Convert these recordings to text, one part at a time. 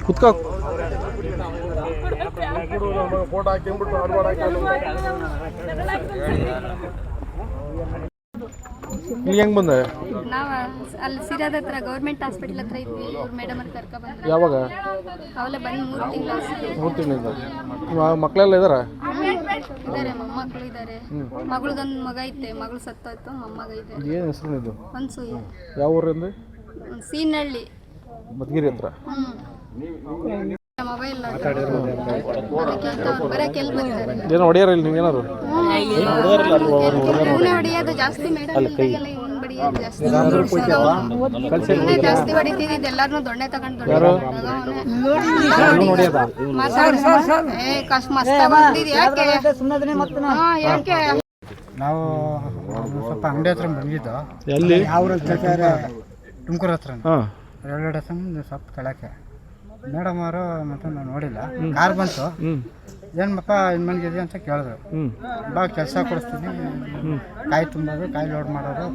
ಕುತ್ಕೋ ಫೋಟೋ ಹಾಕಿಬಿಟ್ಟು ಇಲ್ಲಿ ಹೆಂಗೆ ಬಂದೆ? ನಾವು ಅಲ್ಲಿ ಸಿರಾದ ಹತ್ರ ಗೌರ್ಮೆಂಟ್ ಹಾಸ್ಪಿಟಲ್ ಹತ್ರ ಇದ್ವಿ. ಇವ್ರು ಮೇಡಮ್ ಅವ್ರು ಕರ್ಕೊ ಬಂದ್ರು. ಯಾವಾಗ? ಅವಲೇ ಬಂದು 3 ತಿಂಗಳು. 3 ತಿಂಗಳಿಂದ ಮಕ್ಕಳೆಲ್ಲ ಇದ್ದಾರಾ? ಇದ್ದಾರೆ, ಮೊಮ್ಮಕ್ಕಳು ಇದ್ದಾರೆ. ಮಗಳದೊಂದು ಮಗ ಐತೆ, ಮಗಳು ಸತ್ತೋಯ್ತು, ಮೊಮ್ಮಗ ಇದೆ. ಏನು ಹೆಸರು ಇದು? ಅನ್ಸೂಯ. ಯಾವ ಊರಿಂದ? ಸೀನಹಳ್ಳಿ, ಮಧುಗಿರಿ ಹತ್ರ. ಮೊಬೈಲ್ ಬರಕ್ಕೆ ಎಲ್ಲಿ ಬಂದಿದ್ದಾರೆ? ಏನೋ ಹೊಡೆಯಾರ ಇಲ್ಲಿ ನೀವೇನಾರು? ಹೊಡೆಯೋದು ಜಾಸ್ತಿ ಮೇಡಮ್, ಜಾಸ್ತಿ ಹೊಡಿತಿದ್ದು ಎಲ್ಲಾರನು ದೊಣ್ಣೆ ತಗೊಂಡು ಯಾಕೆ ನಾವು ಸ್ವಲ್ಪ ಅಂಗಡಿ ಹತ್ರ ಬಂದಿದ್ದು. ಎಲ್ಲಿ? ಯಾವ ತುಮಕೂರು ಹತ್ರ ರೈಲ್ವೆ ಸ್ಟೇಷನ್ ಸ್ವಲ್ಪ ಕೆಳಕ್ಕೆ. ಮೇಡಮ್ ಅವರು ಮತ್ತೆ ನಾವು ನೋಡಿಲ್ಲ, ಕಾರ್ ಬಂತು. ಏನಪ್ಪ ಇನ್ನು ಮನೆಗಿದೆ ಅಂತ ಕೇಳಿದ್ರು. ಬಾ ಕೆಲಸ ಕೊಡಿಸ್ತೀನಿ, ಕಾಯಿ ತುಂಬೋದು, ಕಾಯಿ ಲೋಡ್ ಮಾಡೋದು,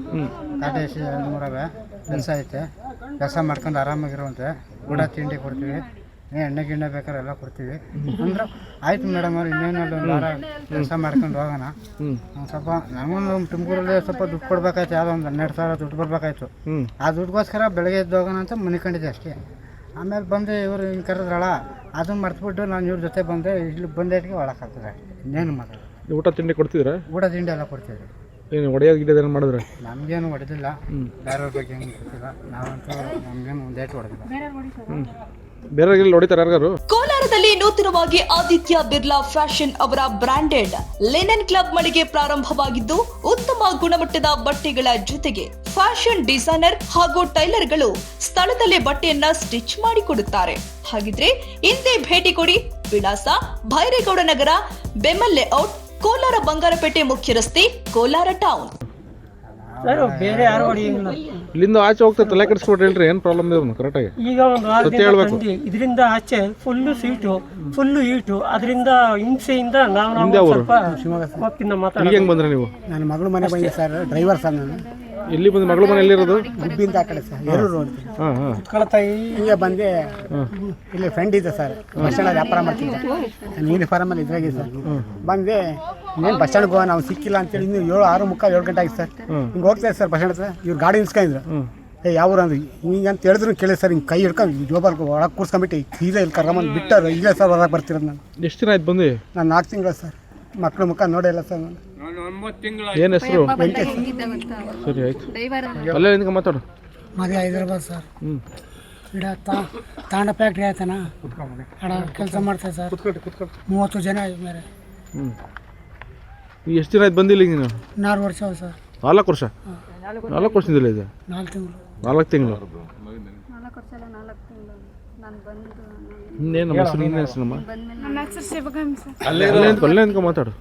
ಕಾಟೆ 2-3 ಕೆಲಸ ಐತೆ, ಕೆಲಸ ಮಾಡ್ಕೊಂಡು ಆರಾಮಾಗಿರುವಂತೆ, ಊಟ ತಿಂಡಿ ಕೊಡ್ತೀವಿ, ಎಣ್ಣೆ ಗಿಣ್ಣೆ ಬೇಕಾದ್ರೆ ಎಲ್ಲ ಕೊಡ್ತೀವಿ ಅಂದ್ರೆ ಆಯ್ತು ಮೇಡಮ್ ಅವ್ರು, ಇನ್ನೇನಲ್ಲ ಒಂದು ವಾರ ಕೆಲಸ ಮಾಡ್ಕೊಂಡು ಹೋಗೋಣ. ಸ್ವಲ್ಪ ನಮಗೊಂದು ತುಮಕೂರಲ್ಲಿ ಸ್ವಲ್ಪ ದುಡ್ಡು ಕೊಡ್ಬೇಕಾಯ್ತು, ಯಾವುದೋ ಒಂದು 12,000 ದುಡ್ಡು ಬರ್ಬೇಕಾಯ್ತು. ಆ ದುಡ್ಡುಗೋಸ್ಕರ ಬೆಳಗ್ಗೆ ಎದ್ದು ಹೋಗೋಣ ಅಂತ ಮನಿಕೊಂಡಿದ್ದೆ ಅಷ್ಟೇ. ಆಮೇಲೆ ಬಂದು ಇವರು ಹಿಂಗೆ ಕರೆದ್ರಲ್ಲ, ಅದನ್ನು ಮರ್ತ್ಬಿಟ್ಟು ನಾನು ಇವ್ರ ಜೊತೆ ಬಂದೆ. ಇಲ್ಲಿ ಬಂದೇಟಿಗೆ ಒಳಕಾಗ್ತದೆ, ಇನ್ನೇನು ಮಾಡೋದು. ಊಟ ತಿಂಡಿ ಕೊಡ್ತಿದ್ದೀರಾ? ಊಟ ತಿಂಡಿ ಎಲ್ಲ ಕೊಡ್ತಿದ್ವಿ. ಏನು ಹೊಡೆಯೋದು ಗಿಡೋದೇನು ಮಾಡಿದ್ರೆ? ನಮಗೇನು ಹೊಡೆದಿಲ್ಲ, ಬೇರೆಯವ್ರ ಬಗ್ಗೆ ಏನು ಗೊತ್ತಿಲ್ಲ. ನಾವಂತೂ ನಮಗೇನು ಒಂದು ಏಟು ಹೊಡೆದಿಲ್ಲ. ಬೇರೆ ಹೊಡಿತಾರೆ ಯಾರು? ಕೋಲಾರದಲ್ಲಿ ನೂತನವಾಗಿ ಆದಿತ್ಯ ಬಿರ್ಲಾ ಫ್ಯಾಷನ್ ಅವರ ಬ್ರಾಂಡೆಡ್ ಲಿನೆನ್ ಕ್ಲಬ್ ಮಳಿಗೆ ಪ್ರಾರಂಭವಾಗಿದ್ದು, ಉತ್ತಮ ಗುಣಮಟ್ಟದ ಬಟ್ಟೆಗಳ ಜೊತೆಗೆ ಫ್ಯಾಷನ್ ಡಿಸೈನರ್ ಹಾಗೂ ಟೈಲರ್ಗಳು ಸ್ಥಳದಲ್ಲೇ ಬಟ್ಟೆಯನ್ನ ಸ್ಟಿಚ್ ಮಾಡಿಕೊಡುತ್ತಾರೆ. ಹಾಗಿದ್ರೆ ಹಿಂದೆ ಭೇಟಿ ಕೊಡಿ. ವಿಳಾಸ ಭೈರೇಗೌಡ ನಗರ, ಬೆಮ್ಮಲ್ ಲೇಔಟ್, ಕೋಲಾರ ಬಂಗಾರಪೇಟೆ ಮುಖ್ಯ ರಸ್ತೆ, ಕೋಲಾರ ಟೌನ್. ಬೇರೆ ಯಾರು ಇಲ್ಲಿಂದ ಆಚೆ ಹೋಗ್ತಾ ತಲೆ ಕೆಡಿಸ್ಕೊಟ್ಟು ಹೇಳ್ರಿ, ಏನು ಪ್ರಾಬ್ಲಮ್ ಇದೆ ಕರೆಕ್ಟಾಗಿ? ಈಗ ಒಂದು ಇದರಿಂದ ಆಚೆ ಫುಲ್ಲು ಸೀಟು, ಫುಲ್ಲು ಈಟು, ಅದರಿಂದ ಹಿಂಸೆಯಿಂದ ನಾವು ಸ್ವಲ್ಪ ಹೆಂಗೆ ಬಂದ್ರೆ ನೀವು? ನನ್ನ ಮಗಳು ಮನೆ ಬಂದಿದೆ ಸರ್, ಡ್ರೈವರ್ ಸರ್ ನಾನು. ಎಲ್ಲಿ ಬಂದು ಮಗಳು ಮನೆ ಎಲ್ಲಿರೋದು? ಗುಬ್ಬಿಂದ ಆ ಕಡೆ ಸರ್, ಎರೂರು ಅಂತ ಹಿಂಗೆ ಬಂದೆ. ಇಲ್ಲಿ ಫ್ರೆಂಡ್ ಇದೆ ಸರ್, ಬಸ್ ಸ್ಟ್ಯಾಂಡ್ ವ್ಯಾಪಾರ ಮಾಡ್ತಿದ್ದೆ. ನಾನು ಯೂನಿಫಾರ್ಮಲ್ಲಿ ಇದ್ರಾಗೆ ಸರ್ ಬಂದೆ. ಇನ್ನೇನು ಬಸ್ ಸ್ಟ್ಯಾಂಡ್ಗೆ ಹೋಗೋಣ, ನಾವು ಸಿಕ್ಕಿಲ್ಲ ಅಂತೇಳಿ ಇನ್ನು 6:45-7 ಗಂಟೆ ಆಗಿದೆ ಸರ್. ಹಿಂಗೆ ಹೋಗ್ತಾ ಸರ್ ಬಸ್ ಸ್ಟ್ಯಾಂಡ್ ಹತ್ರ. ಇವ್ರು ಗಾಡಿ ನಿಲ್ಸ್ಕೊಂಡಿದ್ರು. ಯಾವ ಊರು ಅಂದ್ರಿ ಹಿಂಗೆ ಅಂತ ಹೇಳಿದ್ರು ಕೇಳಿ ಸರ್. ಹಿಂಗೆ ಕೈ ಹಿಡ್ಕೊಂಡು ಜೋಬಲ್ ಒಳಗೆ ಕೂರ್ಸ್ಕೊಂಬಿಟ್ಟು ಸೀದಾ ಇಲ್ಲಿ ಕರ್ಕೊಂಬಂದು ಬಿಟ್ಟರು. ಇಲ್ಲೇ ಸರ್ ಹೊರಗೆ ಬರ್ತಿರೋದು ನಾನು. ಎಷ್ಟು ದಿನ ಆಯ್ತು ಬಂದು? ನಾನು 4 ತಿಂಗಳು ಸರ್. ಮಕ್ಕಳು ಮುಖ ನೋಡಿಲ್ಲ ಸರ್ ನಾನು. ಏನು ಹೆಸರು? ಸರಿ ಆಯ್ತು, ಅಲ್ಲೇ ನಿಂತ್ಕ ಮಾತಾಡು. ಮದುವೆ ಹೈದರಾಬಾದ್ ಸರ್. ಇಡ ತಾಂಡ ಫ್ಯಾಕ್ಟ್ರಿ ಆಯ್ತಾನ, ಕೆಲಸ ಮಾಡ್ತಾರೆ ಸರ್. 30 ಜನ ಮೇಲೆ. ಎಷ್ಟು ದಿನ ಆಯ್ತು ಬಂದಿಲ್ಲ ನೀನು? 4 ವರ್ಷ ಸರ್. 4 ವರ್ಷ? 4 ವರ್ಷದಿಂದ ಇದೆ? 4 ತಿಂಗಳು. 4 ತಿಂಗಳು. 4 ವರ್ಷ ಅಲ್ಲ, 4 ತಿಂಗಳು ನಾನು ಬಂದು. ಇನ್ನೇನು ಹೆಸರು? ನಿನ್ನ ಹೆಸರಮ್ಮ? ನನ್ನ ಹೆಸರು ಶಿವಗಾಮಿ ಸರ್. ಅಲ್ಲೇ ನಿಂತ್ಕ ಮಾತಾಡು.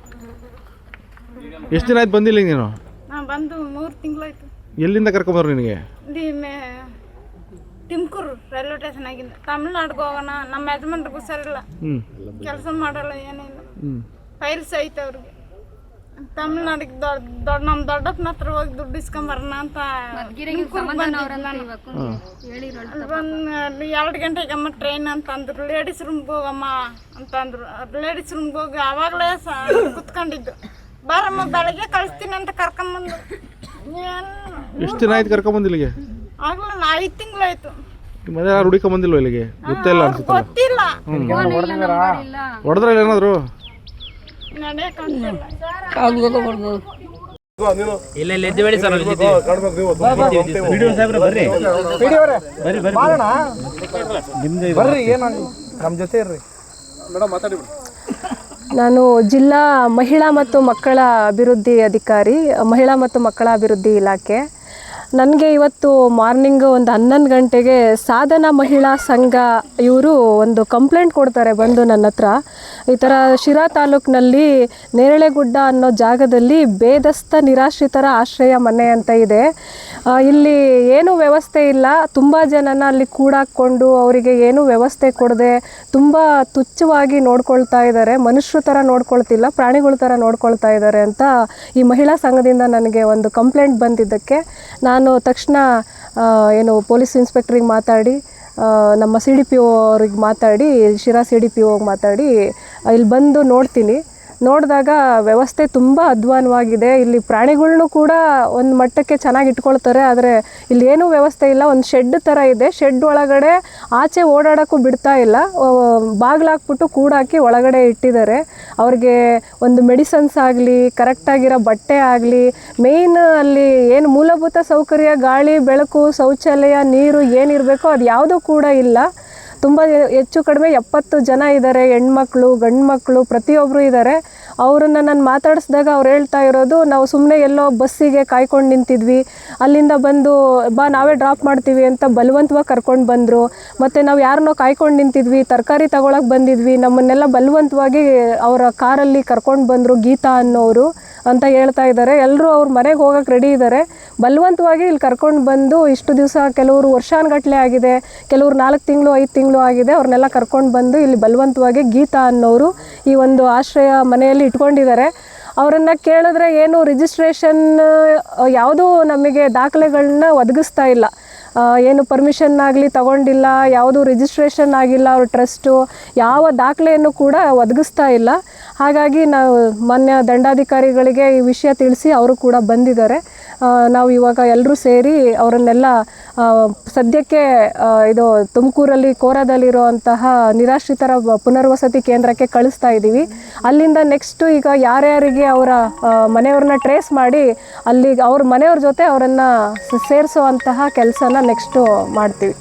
ಎಷ್ಟು ದಿನ ಆಯ್ತು ಬಂದಿಲ್ಲ ನೀನು? ನಾನು ಬಂದು 3 ತಿಂಗಳಾಯ್ತು. ಎಲ್ಲಿಂದ ಕರ್ಕೊಂಬರು ನಿನಗೆ? ತುಮಕೂರು ರೈಲ್ವೆ ಸ್ಟೇಷನ್ ಆಗಿಂದ. ತಮಿಳ್ನಾಡಿಗೆ ಹೋಗೋಣ, ನಮ್ಮ ಯಜಮಾನ್ರಿಗೂ ಸರಿಲ್ಲ, ಕೆಲಸ ಮಾಡಲ್ಲ, ಏನಿಲ್ಲ, ಫೈಲ್ಸ್ ಐತೆ ಅವ್ರಿಗೆ. ತಮಿಳ್ನಾಡಿಗೆ ನಮ್ಮ ದೊಡ್ಡಪ್ಪನ ಹತ್ರ ಹೋಗಿ ದುಡ್ಡು ಇಸ್ಕೊಂಬರೋಣ ಅಂತ 2 ಗಂಟೆಗೆ ಅಮ್ಮ ಟ್ರೈನ್ ಅಂತ ಅಂದ್ರು. ಲೇಡೀಸ್ ರೂಮ್ಗೆ ಹೋಗಮ್ಮ ಅಂತಂದ್ರು. ಲೇಡೀಸ್ ರೂಮ್ಗೆ ಹೋಗಿ ಆವಾಗಲೇ ಕುತ್ಕೊಂಡಿದ್ದು. ಬಾರಮ್ಮ ಬೆಳಗ್ಗೆ ಕಳಿಸ್ತೀನಿ ಅಂತ ಕರ್ಕೊಂಬಂದು. ಎಷ್ಟು ದಿನ ಆಯ್ತು ಕರ್ಕೊಂಬಂದಿಲ್ಲಿಗೆ? ಆಗ್ಲೂ 5 ತಿಂಗಳಾಯ್ತು. ಮನೆ ಯಾರು ಹುಡುಕೊಂಬಂದಿಲ್ವ ಇಲ್ಲಿಗೆ? ಗೊತ್ತಿಲ್ಲ ಅನ್ಸುತ್ತೆ. ಗೊತ್ತಿಲ್ಲ, ಹೊಡೆದ್ರಲ್ಲಿ ಏನಾದ್ರು? ನಾನು ಜಿಲ್ಲಾ ಮಹಿಳಾ ಮತ್ತು ಮಕ್ಕಳ ಅಭಿವೃದ್ಧಿ ಅಧಿಕಾರಿ, ಮಹಿಳಾ ಮತ್ತು ಮಕ್ಕಳ ಅಭಿವೃದ್ಧಿ ಇಲಾಖೆ. ನನಗೆ ಇವತ್ತು ಮಾರ್ನಿಂಗ್ ಒಂದು 11 ಗಂಟೆಗೆ ಸಾಧನಾ ಮಹಿಳಾ ಸಂಘ ಇವರು ಒಂದು ಕಂಪ್ಲೇಂಟ್ ಕೊಡ್ತಾರೆ ಬಂದು ನನ್ನ ಹತ್ರ. ಈ ಥರ ಶಿರಾ ತಾಲೂಕಿನಲ್ಲಿ ನೇರಳೆಗುಡ್ಡ ಅನ್ನೋ ಜಾಗದಲ್ಲಿ ಬೇದಸ್ಥ ನಿರಾಶ್ರಿತರ ಆಶ್ರಯ ಮನೆ ಅಂತ ಇದೆ. ಇಲ್ಲಿ ಏನೂ ವ್ಯವಸ್ಥೆ ಇಲ್ಲ. ತುಂಬ ಜನನ ಅಲ್ಲಿ ಕೂಡಾಕ್ಕೊಂಡು ಅವರಿಗೆ ಏನೂ ವ್ಯವಸ್ಥೆ ಕೊಡದೆ ತುಂಬ ತುಚ್ಛವಾಗಿ ನೋಡ್ಕೊಳ್ತಾ ಇದ್ದಾರೆ. ಮನುಷ್ಯರ ಥರ ನೋಡ್ಕೊಳ್ತಿಲ್ಲ, ಪ್ರಾಣಿಗಳ ಥರ ನೋಡ್ಕೊಳ್ತಾ ಇದ್ದಾರೆ ಅಂತ ಈ ಮಹಿಳಾ ಸಂಘದಿಂದ ನನಗೆ ಒಂದು ಕಂಪ್ಲೇಂಟ್ ಬಂದಿದ್ದಕ್ಕೆ ನಾನು ತಕ್ಷಣ ಪೊಲೀಸ್ ಇನ್ಸ್ಪೆಕ್ಟ್ರಿಗೆ ಮಾತಾಡಿ, ನಮ್ಮ CDPO ಅವ್ರಿಗೆ ಮಾತಾಡಿ, ಶಿರಾ CDPO ಮಾತಾಡಿ ಇಲ್ಲಿ ಬಂದು ನೋಡ್ತೀನಿ. ನೋಡಿದಾಗ ವ್ಯವಸ್ಥೆ ತುಂಬ ಅಧ್ವಾನವಾಗಿದೆ. ಇಲ್ಲಿ ಪ್ರಾಣಿಗಳ್ನೂ ಕೂಡ ಒಂದು ಮಟ್ಟಕ್ಕೆ ಚೆನ್ನಾಗಿ ಇಟ್ಕೊಳ್ತಾರೆ, ಆದರೆ ಇಲ್ಲಿ ಏನೂ ವ್ಯವಸ್ಥೆ ಇಲ್ಲ. ಒಂದು ಶೆಡ್ ಥರ ಇದೆ, ಶೆಡ್ ಒಳಗಡೆ ಆಚೆ ಓಡಾಡೋಕ್ಕೂ ಬಿಡ್ತಾ ಇಲ್ಲ. ಬಾಗಿಲಾಕ್ಬಿಟ್ಟು ಕೂಡಾಕಿ ಒಳಗಡೆ ಇಟ್ಟಿದ್ದಾರೆ. ಅವ್ರಿಗೆ ಒಂದು ಮೆಡಿಸನ್ಸ್ ಆಗಲಿ, ಕರೆಕ್ಟಾಗಿರೋ ಬಟ್ಟೆ ಆಗಲಿ, ಮೇಯ್ನ್ ಅಲ್ಲಿ ಏನು ಮೂಲಭೂತ ಸೌಕರ್ಯ, ಗಾಳಿ, ಬೆಳಕು, ಶೌಚಾಲಯ, ನೀರು ಏನಿರಬೇಕೋ ಅದು ಯಾವುದೂ ಕೂಡ ಇಲ್ಲ. ತುಂಬ ಹೆಚ್ಚು ಕಡಿಮೆ 70 ಜನ ಇದ್ದಾರೆ, ಹೆಣ್ಮಕ್ಳು ಗಂಡು ಮಕ್ಕಳು ಪ್ರತಿಯೊಬ್ಬರು ಇದ್ದಾರೆ. ಅವರನ್ನು ನಾನು ಮಾತಾಡಿಸಿದಾಗ ಅವ್ರು ಹೇಳ್ತಾ ಇರೋದು, ನಾವು ಸುಮ್ಮನೆ ಎಲ್ಲೋ ಬಸ್ಸಿಗೆ ಕಾಯ್ಕೊಂಡು ನಿಂತಿದ್ವಿ, ಅಲ್ಲಿಂದ ಬಂದು ನಾವೇ ಡ್ರಾಪ್ ಮಾಡ್ತೀವಿ ಅಂತ ಬಲವಂತವಾಗಿ ಕರ್ಕೊಂಡು ಬಂದರು. ಮತ್ತು ನಾವು ಯಾರನ್ನೋ ಕಾಯ್ಕೊಂಡು ನಿಂತಿದ್ವಿ, ತರಕಾರಿ ತಗೊಳಕ್ಕೆ ಬಂದಿದ್ವಿ, ನಮ್ಮನ್ನೆಲ್ಲ ಬಲವಂತವಾಗಿ ಅವರ ಕಾರಲ್ಲಿ ಕರ್ಕೊಂಡು ಬಂದರು ಗೀತಾ ಅನ್ನೋರು ಅಂತ ಹೇಳ್ತಾ ಇದ್ದಾರೆ. ಎಲ್ಲರೂ ಅವ್ರ ಮನೆಗೆ ಹೋಗೋಕ್ಕೆ ರೆಡಿ ಇದ್ದಾರೆ. ಬಲವಂತವಾಗಿ ಇಲ್ಲಿ ಕರ್ಕೊಂಡು ಬಂದು ಇಷ್ಟು ದಿವಸ, ಕೆಲವರು ವರ್ಷಾನುಗಟ್ಟಲೆ ಆಗಿದೆ, ಕೆಲವರು 4 ತಿಂಗಳು 5 ತಿಂಗಳು ಆಗಿದೆ, ಅವ್ರನ್ನೆಲ್ಲ ಕರ್ಕೊಂಡು ಬಂದು ಇಲ್ಲಿ ಬಲವಂತವಾಗಿ ಗೀತಾ ಅನ್ನೋರು ಈ ಒಂದು ಆಶ್ರಯ ಮನೆಯಲ್ಲಿ ಇಟ್ಕೊಂಡಿದ್ದಾರೆ. ಅವರನ್ನು ಕೇಳಿದ್ರೆ ಏನು ರಿಜಿಸ್ಟ್ರೇಷನ್ ಯಾವುದೂ ನಮಗೆ ದಾಖಲೆಗಳನ್ನ ಒದಗಿಸ್ತಾ ಇಲ್ಲ. ಏನು ಪರ್ಮಿಷನ್ ಆಗಲಿ ತಗೊಂಡಿಲ್ಲ, ಯಾವುದು ರಿಜಿಸ್ಟ್ರೇಷನ್ ಆಗಿಲ್ಲ, ಅವ್ರ ಟ್ರಸ್ಟು ಯಾವ ದಾಖಲೆಯನ್ನು ಕೂಡ ಒದಗಿಸ್ತಾ ಇಲ್ಲ. ಹಾಗಾಗಿ ನಾವು ಮಾನ್ಯ ದಂಡಾಧಿಕಾರಿಗಳಿಗೆ ಈ ವಿಷಯ ತಿಳಿಸಿ ಅವರು ಕೂಡ ಬಂದಿದ್ದಾರೆ. ನಾವು ಇವಾಗ ಎಲ್ಲರೂ ಸೇರಿ ಅವರನ್ನೆಲ್ಲ ಸದ್ಯಕ್ಕೆ ಇದು ತುಮಕೂರಲ್ಲಿ ಕೋರಾದಲ್ಲಿರುವಂತಹ ನಿರಾಶ್ರಿತರ ಪುನರ್ವಸತಿ ಕೇಂದ್ರಕ್ಕೆ ಕಳಿಸ್ತಾ ಇದ್ದೀವಿ. ಅಲ್ಲಿಂದ ನೆಕ್ಸ್ಟು ಈಗ ಯಾರ್ಯಾರಿಗೆ ಅವರ ಮನೆಯವ್ರನ್ನ ಟ್ರೇಸ್ ಮಾಡಿ ಅಲ್ಲಿ ಅವ್ರ ಮನೆಯವ್ರ ಜೊತೆ ಅವರನ್ನು ಸೇರಿಸೋವಂತಹ ಕೆಲಸನ ನೆಕ್ಸ್ಟು ಮಾಡ್ತೀವಿ.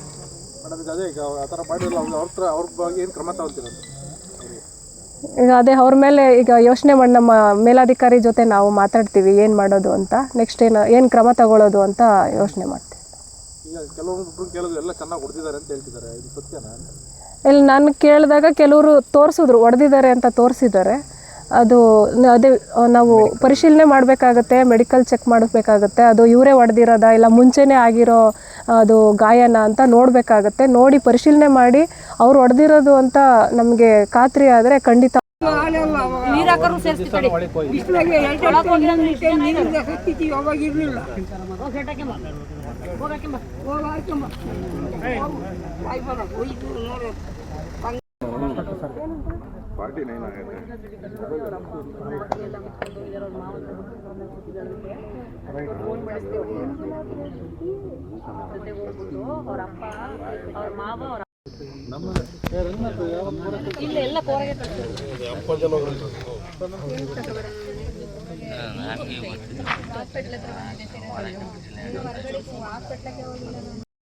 ಈಗ ಅದೇ ಅವ್ರ ಮೇಲೆ ಈಗ ಯೋಚನೆ ಮಾಡಿ ನಮ್ಮ ಮೇಲಾಧಿಕಾರಿ ಜೊತೆ ನಾವು ಮಾತಾಡ್ತೀವಿ ಏನು ಮಾಡೋದು ಅಂತ, ನೆಕ್ಸ್ಟ್ ಏನು ಕ್ರಮ ತಗೊಳ್ಳೋದು ಅಂತ ಯೋಚನೆ ಮಾಡ್ತೀವಿ. ಇಲ್ಲಿ ನಾನು ಕೇಳಿದಾಗ ಕೆಲವರು ತೋರಿಸಿದ್ರು, ಹೊಡೆದಿದ್ದಾರೆ ಅಂತ ತೋರಿಸಿದ್ದಾರೆ. ಅದು ಅದೇ ನಾವು ಪರಿಶೀಲನೆ ಮಾಡಬೇಕಾಗತ್ತೆ, ಮೆಡಿಕಲ್ ಚೆಕ್ ಮಾಡಬೇಕಾಗತ್ತೆ. ಅದು ಇವರೇ ಹೊಡೆದಿರೋದಾ ಇಲ್ಲ ಮುಂಚೆನೇ ಆಗಿರೋ ಅದು ಗಾಯನ ಅಂತ ನೋಡಬೇಕಾಗತ್ತೆ. ನೋಡಿ ಪರಿಶೀಲನೆ ಮಾಡಿ ಅವ್ರು ಹೊಡೆದಿರೋದು ಅಂತ ನಮಗೆ ಖಾತ್ರಿ ಆದರೆ ಖಂಡಿತ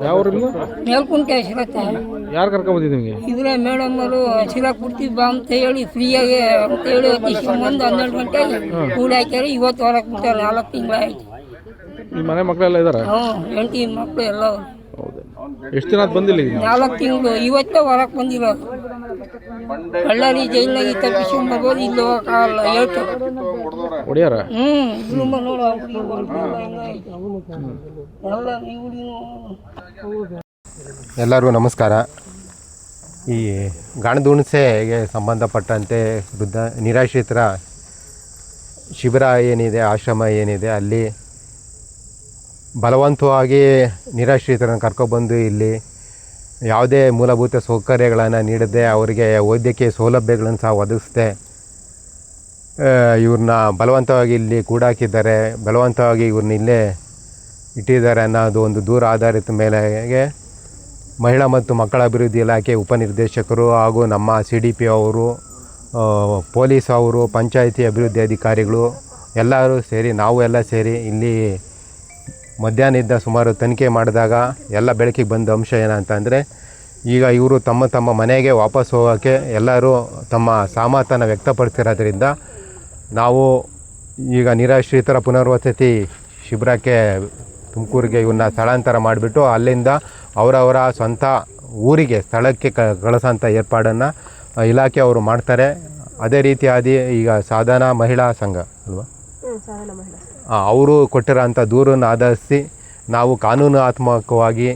ಯಾವ ಊರಿಂದ? ಮೇಲ್ಕುಂಟೆ ಶಿರತ್ತೆ. ಯಾರು ಕರ್ಕೊಂಡ್ಬಂದಿದ್ದು ನಿಮಗೆ? ಇದ್ರೆ ಮೇಡಮ್ ಅವರು ಶಿರಾ ಕೊಡ್ತೀವಿ ಬಾ ಅಂತ ಹೇಳಿ ಫ್ರೀಯಾಗಿ ಅಂತ ಹೇಳಿ ಬಂದು 12 ಗಂಟೆಗೆ ಕೂಡಿ ಹಾಕ್ಯಾರ. ಇವತ್ತು ಹೊರಗೆ ಬಿಟ್ಟಾರೆ. 4 ತಿಂಗಳಾಯ್ತು. ನಿಮ್ಮ ಮನೆ ಮಕ್ಕಳೆಲ್ಲ ಇದ್ದಾರೆ? ಹೆಂಡತಿ ಮಕ್ಕಳು ಎಲ್ಲ. ಹೌದು. ಎಷ್ಟು ದಿನ ಬಂದಿಲ್ಲ? 4 ತಿಂಗಳು. ಇವತ್ತೇ ಹೊರಗೆ ಬಂದಿರೋದು. ಬಳ್ಳಾರಿ ಜೈಲಿನಾಗ ತಪ್ಪಿಸ್ಕೊಂಡು ಬರ್ಬೋದು, ಇಲ್ಲಿ ಹೋಗಕ್ಕಾಗಲ್ಲ ಹೇಳ್ತು. ಹೊಡಿಯಾರ? ಎಲ್ಲರಿಗೂ ನಮಸ್ಕಾರ. ಈ ಗಾಣದುಣಸೆಗೆ ಸಂಬಂಧಪಟ್ಟಂತೆ ವೃದ್ಧ ನಿರಾಶ್ರಿತರ ಶಿಬಿರ ಏನಿದೆ, ಆಶ್ರಮ ಏನಿದೆ, ಅಲ್ಲಿ ಬಲವಂತವಾಗಿ ನಿರಾಶ್ರಿತರನ್ನು ಕರ್ಕೊಬಂದು ಇಲ್ಲಿ ಯಾವುದೇ ಮೂಲಭೂತ ಸೌಕರ್ಯಗಳನ್ನು ನೀಡದೆ ಅವರಿಗೆ ವೈದ್ಯಕೀಯ ಸೌಲಭ್ಯಗಳನ್ನು ಸಹ ಒದಗಿಸದೆ ಇವ್ರನ್ನ ಬಲವಂತವಾಗಿ ಇಲ್ಲಿ ಕೂಡಾಕಿದ್ದಾರೆ, ಬಲವಂತವಾಗಿ ಇವ್ರನ್ನ ಇಲ್ಲೇ ಇಟ್ಟಿದ್ದಾರೆ ಅನ್ನೋದು ಒಂದು ದೂರ ಆಧಾರಿತ ಮೇಲೆಗೆ ಮಹಿಳಾ ಮತ್ತು ಮಕ್ಕಳ ಅಭಿವೃದ್ಧಿ ಇಲಾಖೆ ಉಪನಿರ್ದೇಶಕರು ಹಾಗೂ ನಮ್ಮ CDPO ಅವರು, ಪೊಲೀಸ್ ಅವರು, ಪಂಚಾಯಿತಿ ಅಭಿವೃದ್ಧಿ ಅಧಿಕಾರಿಗಳು ಎಲ್ಲರೂ ಸೇರಿ, ನಾವು ಎಲ್ಲ ಸೇರಿ ಇಲ್ಲಿ ಮಧ್ಯಾಹ್ನದಿಂದ ಸುಮಾರು ತನಿಖೆ ಮಾಡಿದಾಗ ಎಲ್ಲ ಬೆಳಕಿಗೆ ಬಂದ ಅಂಶ ಏನಂತಂದರೆ, ಈಗ ಇವರು ತಮ್ಮ ತಮ್ಮ ಮನೆಗೆ ವಾಪಸ್ ಹೋಗೋಕ್ಕೆ ಎಲ್ಲರೂ ತಮ್ಮ ಸಹಮತನ ವ್ಯಕ್ತಪಡಿಸಿರೋದ್ರಿಂದ ನಾವು ಈಗ ನಿರಾಶ್ರಿತರ ಪುನರ್ವಸತಿ ಶಿಬಿರಕ್ಕೆ ತುಮಕೂರಿಗೆ ಇವನ್ನ ಸ್ಥಳಾಂತರ ಮಾಡಿಬಿಟ್ಟು ಅಲ್ಲಿಂದ ಅವರವರ ಸ್ವಂತ ಊರಿಗೆ ಸ್ಥಳಕ್ಕೆ ಕಳಿಸೋಂಥ ಏರ್ಪಾಡನ್ನು ಇಲಾಖೆ ಅವರು ಮಾಡ್ತಾರೆ. ಅದೇ ರೀತಿಯಾಗಿ ಈಗ ಸಾಧನಾ ಮಹಿಳಾ ಸಂಘ ಅಲ್ವಾ, ಅವರು ಕೊಟ್ಟಿರೋಂಥ ದೂರನ್ನು ಆಧರಿಸಿ ನಾವು ಕಾನೂನಾತ್ಮಕವಾಗಿ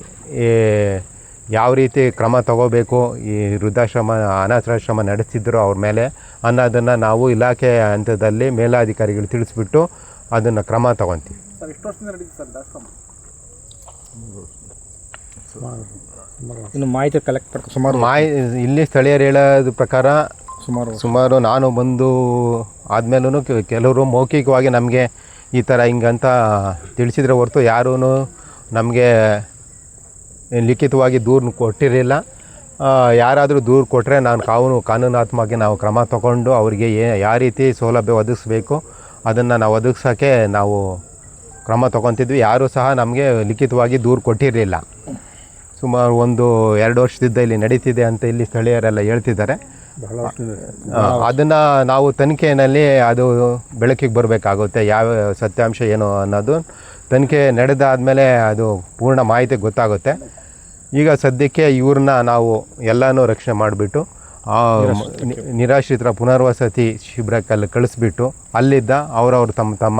ಯಾವ ರೀತಿ ಕ್ರಮ ತಗೋಬೇಕು, ಈ ವೃದ್ಧಾಶ್ರಮ ಅನಾಥಾಶ್ರಮ ನಡೆಸ್ತಿದ್ರು ಅವ್ರ ಮೇಲೆ ಅನ್ನೋದನ್ನು ನಾವು ಇಲಾಖೆ ಹಂತದಲ್ಲಿ ಮೇಲಾಧಿಕಾರಿಗಳು ತಿಳಿಸ್ಬಿಟ್ಟು ಅದನ್ನು ಕ್ರಮ ತಗೊತೀವಿ. ಇನ್ನು ಮಾಹಿತಿ ಕಲೆಕ್ಟ್ ಸುಮಾರು ಇಲ್ಲಿ ಸ್ಥಳೀಯರು ಹೇಳೋದ ಪ್ರಕಾರ ಸುಮಾರು ನಾನು ಬಂದು ಆದಮೇಲೂ ಕೆಲವರು ಮೌಖಿಕವಾಗಿ ನಮಗೆ ಈ ಥರ ಹಿಂಗಂತ ತಿಳಿಸಿದ್ರೆ ಹೊರತು ಯಾರೂ ನಮಗೆ ಲಿಖಿತವಾಗಿ ದೂರು ಕೊಟ್ಟಿರಲಿಲ್ಲ. ಯಾರಾದರೂ ದೂರು ಕೊಟ್ಟರೆ ಕಾನೂನಾತ್ಮಕವಾಗಿ ನಾವು ಕ್ರಮ ತಗೊಂಡು ಅವರಿಗೆ ಯಾವ ರೀತಿ ಸೌಲಭ್ಯ ಒದಗಿಸ್ಬೇಕು ಅದನ್ನು ನಾವು ಒದಗಿಸೋಕ್ಕೆ ನಾವು ಕ್ರಮ ತಗೊತಿದ್ವಿ. ಯಾರೂ ಸಹ ನಮಗೆ ಲಿಖಿತವಾಗಿ ದೂರು ಕೊಟ್ಟಿರಲಿಲ್ಲ. ಸುಮಾರು 1-2 ವರ್ಷದಿಂದ ಇಲ್ಲಿ ನಡೀತಿದೆ ಅಂತ ಇಲ್ಲಿ ಸ್ಥಳೀಯರೆಲ್ಲ ಹೇಳ್ತಿದ್ದಾರೆ. ಅದನ್ನು ನಾವು ತನಿಖೆಯಲ್ಲಿ ಅದು ಬೆಳಕಿಗೆ ಬರಬೇಕಾಗುತ್ತೆ, ಯಾವ ಸತ್ಯಾಂಶ ಏನು ಅನ್ನೋದು ತನಿಖೆ ನಡೆದಾದಮೇಲೆ ಅದು ಪೂರ್ಣ ಮಾಹಿತಿ ಗೊತ್ತಾಗುತ್ತೆ. ಈಗ ಸದ್ಯಕ್ಕೆ ಇವ್ರನ್ನ ನಾವು ಎಲ್ಲನೂ ರಕ್ಷಣೆ ಮಾಡಿಬಿಟ್ಟು ನಿರಾಶ್ರಿತರ ಪುನರ್ವಸತಿ ಶಿಬಿರಕ್ಕೆ ಕಳಿಸ್ಬಿಟ್ಟು ಅಲ್ಲಿದ್ದ ಅವರವ್ರು ತಮ್ಮ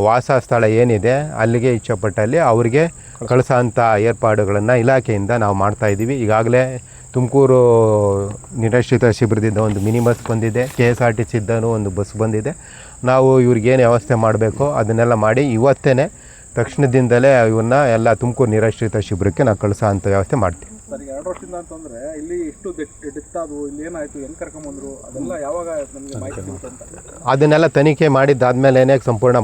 ವಾಸ ಸ್ಥಳ ಏನಿದೆ ಅಲ್ಲಿಗೆ ಇಚ್ಛೆಪಟ್ಟಲ್ಲಿ ಅವರಿಗೆ ಕಳಿಸೋಂಥ ಏರ್ಪಾಡುಗಳನ್ನು ಇಲಾಖೆಯಿಂದ ನಾವು ಮಾಡ್ತಾಯಿದ್ದೀವಿ. ಈಗಾಗಲೇ ತುಮಕೂರು ನಿರಾಶ್ರಿತ ಶಿಬಿರದಿಂದ ಒಂದು ಮಿನಿ ಬಸ್ ಬಂದಿದೆ, KSRTCಯಿಂದನೂ ಒಂದು ಬಸ್ ಬಂದಿದೆ. ನಾವು ಇವ್ರಿಗೇನು ವ್ಯವಸ್ಥೆ ಮಾಡಬೇಕೋ ಅದನ್ನೆಲ್ಲ ಮಾಡಿ ಇವತ್ತೇ ತಕ್ಷಣದಿಂದಲೇ ಇವನ್ನ ಎಲ್ಲ ತುಮಕೂರು ನಿರಾಶ್ರಿತ ಶಿಬಿರಕ್ಕೆ ನಾವು ಕಳಿಸೋ ಅಂಥ ವ್ಯವಸ್ಥೆ ಮಾಡ್ತೀವಿ. ಸರ್, 2 ವರ್ಷದಿಂದ ಅಂತಂದರೆ ಇಲ್ಲಿ ಇಷ್ಟು ಡೆತ್ ಅದು ಇಲ್ಲಿ ಏನಾಯಿತು, ಎಲ್ಲಿ ಕರ್ಕೊಂಬಂದರು, ಅದೆಲ್ಲ ಯಾವಾಗ ನಮಗೆ ಮಾಹಿತಿ ಸಿಗುತ್ತೆ ಅಂತ ಅದನ್ನೆಲ್ಲ ತನಿಖೆ ಮಾಡಿದ್ದಾದಮೇಲೆ ಸಂಪೂರ್ಣ